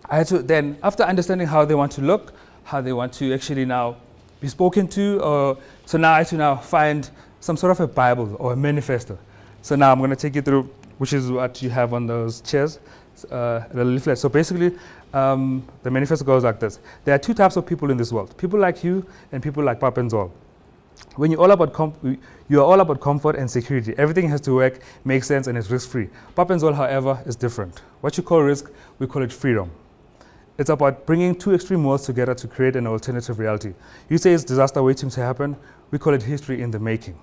I had to then, after understanding how they want to look, how they want to actually now be spoken to, so now I had to now find some sort of a Bible or a manifesto. So now I'm going to take you through, which is what you have on those chairs, the leaflet. So basically, the manifesto goes like this. There are two types of people in this world, people like you and people like pap&zol. When you're all about you are all about comfort and security. Everything has to work, make sense, and is risk-free. Pap&zol, however, is different. What you call risk, we call it freedom. It's about bringing two extreme worlds together to create an alternative reality. You say it's disaster waiting to happen, we call it history in the making.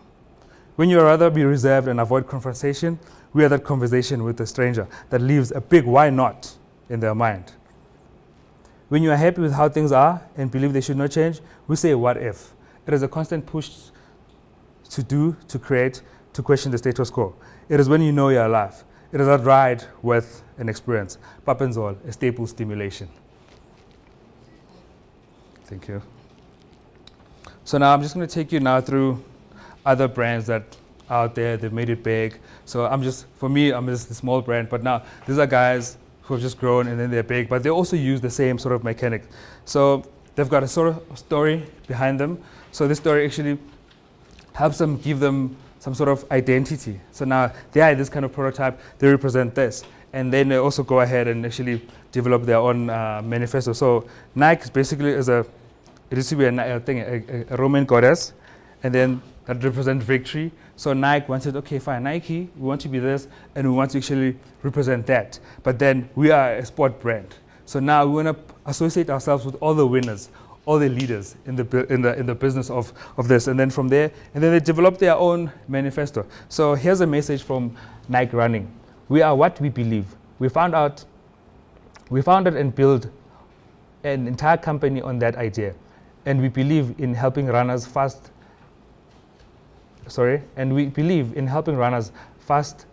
When you rather be reserved and avoid confrontation, we are that conversation with a stranger that leaves a big why not in their mind. When you are happy with how things are and believe they should not change, we say what if. It is a constant push to do, to create, to question the status quo. It is when you know you're alive. It is that ride with an experience. Pap&zol, a staple stimulation. Thank you. So now I'm just going to take you now through other brands that are out there. They've made it big. So for me, I'm just a small brand. But now these are guys who have just grown and then they're big. But they also use the same sort of mechanic. So they've got a sort of story behind them. So this story actually helps them, give them some sort of identity. So now they are this kind of prototype, they represent this. And then they also go ahead and actually develop their own manifesto. So Nike basically is it used to be a Roman goddess, and then that represents victory. So Nike wanted, okay, fine, Nike, we want to be this, and we want to actually represent that. But then we are a sport brand. So now we want to associate ourselves with all the winners, all the leaders in the business of this. And then from there, and then they develop their own manifesto. So here's a message from Nike Running. We are what we believe. We founded and built an entire company on that idea. And we believe in helping runners fast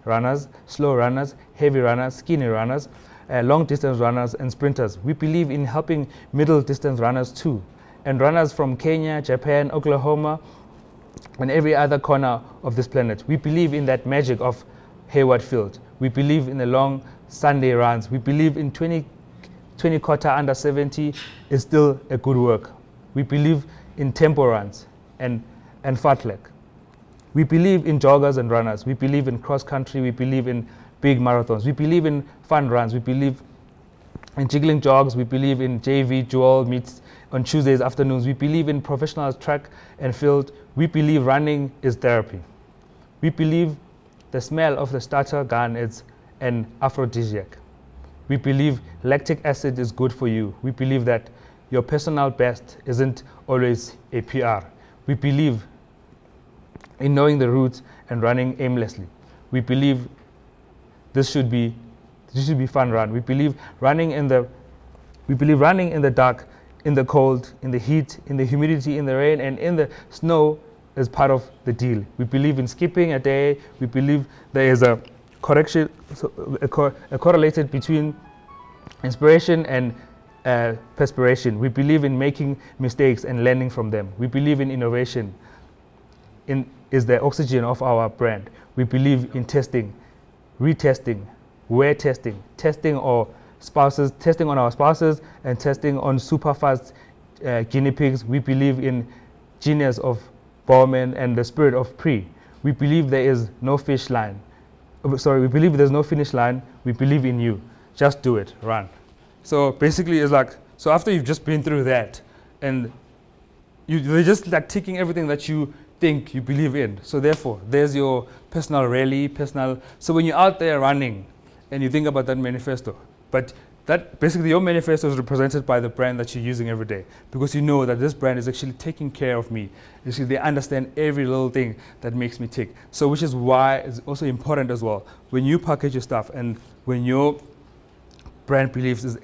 runners, slow runners, heavy runners, skinny runners, long distance runners and sprinters. We believe in helping middle distance runners too, and runners from Kenya, Japan, Oklahoma, and every other corner of this planet. We believe in that magic of Hayward Field. We believe in the long Sunday runs. We believe in 20 quarter under 70 is still a good work. We believe in tempo runs and fartlek. We believe in joggers and runners. We believe in cross country. We believe in big marathons. We believe in fun runs. We believe in jiggling jogs. We believe in JV dual meets on Tuesdays afternoons. We believe in professional track and field. We believe running is therapy. We believe the smell of the starter gun is an aphrodisiac. We believe lactic acid is good for you. We believe that your personal best isn't always a PR. We believe in knowing the routes and running aimlessly. We believe this should be fun run. We believe running in the dark, in the cold, in the heat, in the humidity, in the rain, and in the snow is part of the deal. We believe in skipping a day. We believe there is a correlated between inspiration and perspiration. We believe in making mistakes and learning from them. We believe in innovation. Is the oxygen of our brand. We believe in testing, retesting, wear testing, testing on our spouses, and testing on super fast guinea pigs. We believe in genius of Bowman and the spirit of Pre. We believe there is no finish line. We believe there's no finish line. We believe in you. Just do it, run. So basically it's like, so after you've just been through that, and they're just like ticking everything that you think you believe in. So therefore, there's your personal rally, so when you're out there running and you think about that manifesto, but that basically your manifesto is represented by the brand that you're using every day, because you know that this brand is actually taking care of me. Actually, they understand every little thing that makes me tick. So which is why it's also important as well, when you package your stuff and when your brand beliefs is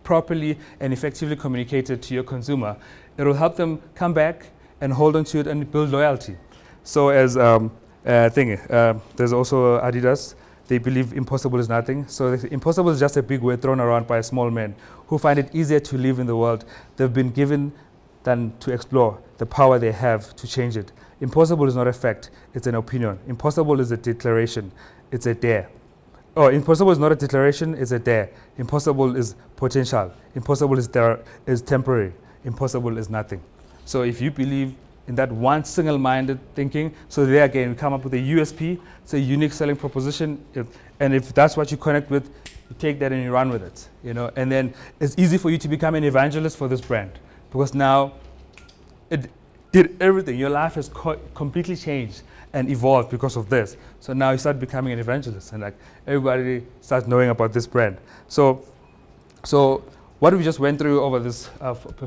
properly and effectively communicated to your consumer, it will help them come back and hold on to it and build loyalty. So as there's also Adidas. They believe impossible is nothing. So impossible is just a big word thrown around by small men who find it easier to live in the world they've been given than to explore the power they have to change it. Impossible is not a fact, it's an opinion. Impossible is a declaration, it's a dare. Oh, impossible is not a declaration, it's a dare. Impossible is potential. Impossible is temporary. Impossible is nothing. So if you believe in that one single-minded thinking, so there again, we come up with a USP, it's a unique selling proposition, and if that's what you connect with, you take that and you run with it, you know, and then it's easy for you to become an evangelist for this brand, because now it did everything. Your life has completely changed and evolved because of this. So now you start becoming an evangelist, and like everybody starts knowing about this brand. So what we just went through over this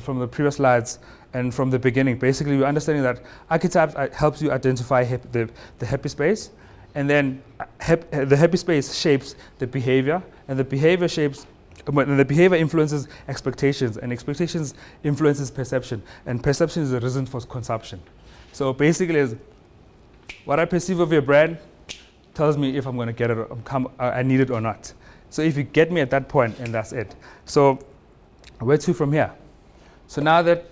from the previous slides and from the beginning, basically we're understanding that archetypes helps you identify the happy space, and then the happy space shapes the behavior, and the behavior influences expectations, and expectations influences perception, and perception is the reason for consumption. So basically, is what I perceive of your brand tells me if I'm going to get it, or I need it or not. So if you get me at that point, and that's it. So where to from here? So now that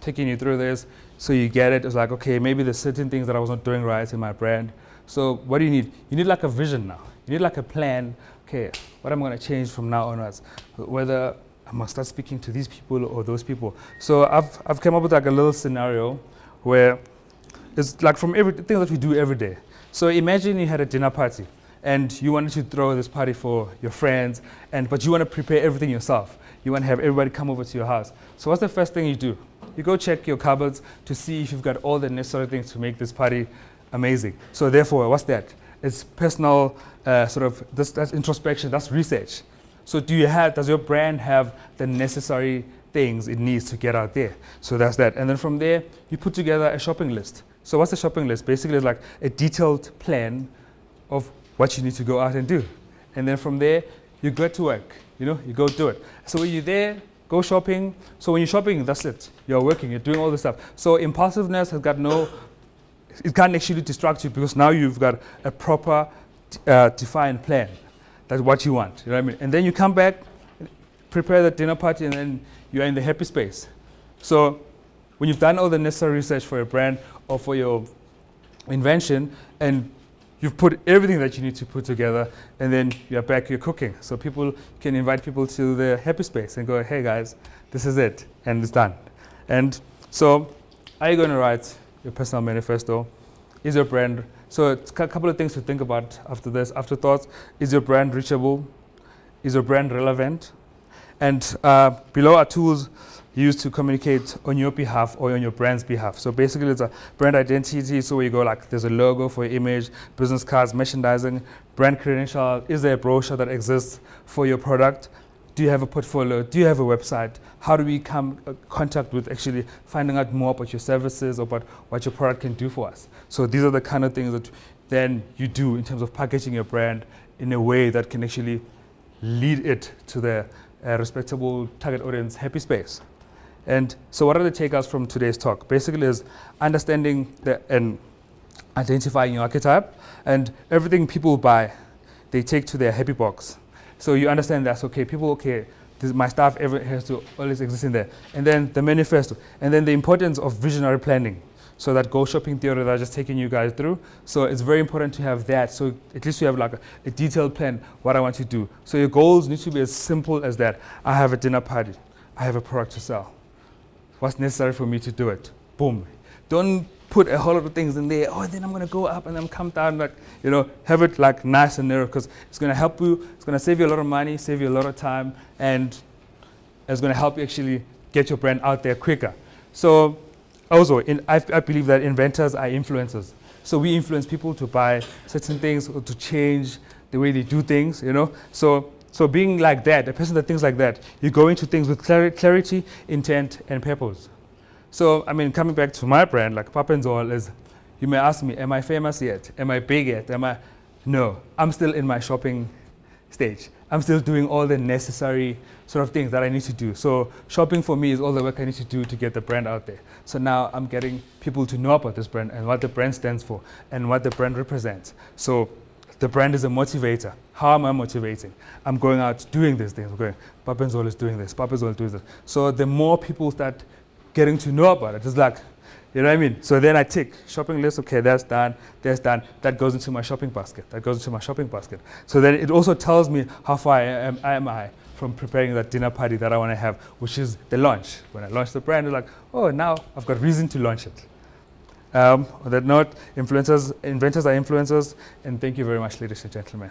taking you through this, so you get it, it's like, okay, maybe there's certain things that I was not doing right in my brand. So what do you need? You need like a vision now. You need like a plan. Okay, what am I going to change from now onwards? Whether I must start speaking to these people or those people. So I've come up with like a little scenario where it's like from everything that we do every day. So imagine you had a dinner party and you wanted to throw this party for your friends, but you want to prepare everything yourself. You want to have everybody come over to your house. So what's the first thing you do? You go check your cupboards to see if you've got all the necessary things to make this party amazing. So therefore, what's that? It's personal, that's introspection, that's research. So does your brand have the necessary things it needs to get out there? So that's that. And then from there, you put together a shopping list. So what's the shopping list? Basically, it's like a detailed plan of what you need to go out and do. And then from there, you get to work, you know, you go do it. So when you're there, go shopping. So when you're shopping, that's it. You're working, you're doing all this stuff. So impulsiveness has got it can't actually distract you, because now you've got a proper defined plan. That's what you want, you know what I mean? And then you come back, prepare the dinner party, and then you're in the happy space. So when you've done all the necessary research for your brand or for your invention, and you've put everything that you need to put together, and then you're back, you're cooking. So people can invite people to the happy space and go, hey guys, this is it, and it's done. And so are you going to write your personal manifesto? Is your brand, so it's a couple of things to think about after this, afterthoughts. Is your brand reachable? Is your brand relevant? And below are tools used to communicate on your behalf or on your brand's behalf. So basically it's a brand identity, so where you go like there's a logo for your image, business cards, merchandising, brand credential. Is there a brochure that exists for your product? Do you have a portfolio? Do you have a website? How do we come in contact with actually finding out more about your services or about what your product can do for us? So these are the kind of things that then you do in terms of packaging your brand in a way that can actually lead it to the respectable target audience happy space. And so what are the takeouts from today's talk? Basically is understanding and identifying your archetype, and everything people buy, they take to their happy box. So you understand that's okay. People, okay, my stuff has to always exist in there. And then the manifesto. And then the importance of visionary planning. So that go shopping theory that I just taking you guys through. So it's very important to have that. So at least you have like a detailed plan, what I want to do. So your goals need to be as simple as that. I have a dinner party. I have a product to sell. What's necessary for me to do it? Boom. Don't put a whole lot of things in there. Oh, then I'm going to go up and then come down. Like, you know, have it like nice and narrow, because it's going to help you. It's going to save you a lot of money, save you a lot of time, and it's going to help you actually get your brand out there quicker. So also, I believe that inventors are influencers. So we influence people to buy certain things or to change the way they do things, you know. So being like that, a person that thinks like that, you go into things with clarity, intent, and purpose. So, I mean, coming back to my brand, like pap&zol is, you may ask me, am I famous yet? Am I big yet? No, I'm still in my shopping stage. I'm still doing all the necessary sort of things that I need to do. So shopping for me is all the work I need to do to get the brand out there. So now I'm getting people to know about this brand and what the brand stands for and what the brand represents. So the brand is a motivator. How am I motivating? I'm going out doing these things. I'm going, pap&zol is doing this, pap&zol is doing this. So the more people start getting to know about it, it's like You know what I mean? So then I tick shopping list. Okay, that's done. That's done. That goes into my shopping basket. That goes into my shopping basket. So then it also tells me how far am I from preparing that dinner party that I want to have, which is the launch. When I launch the brand, it's like, oh, now I've got reason to launch it. On that note, inventors are influencers, and thank you very much, ladies and gentlemen.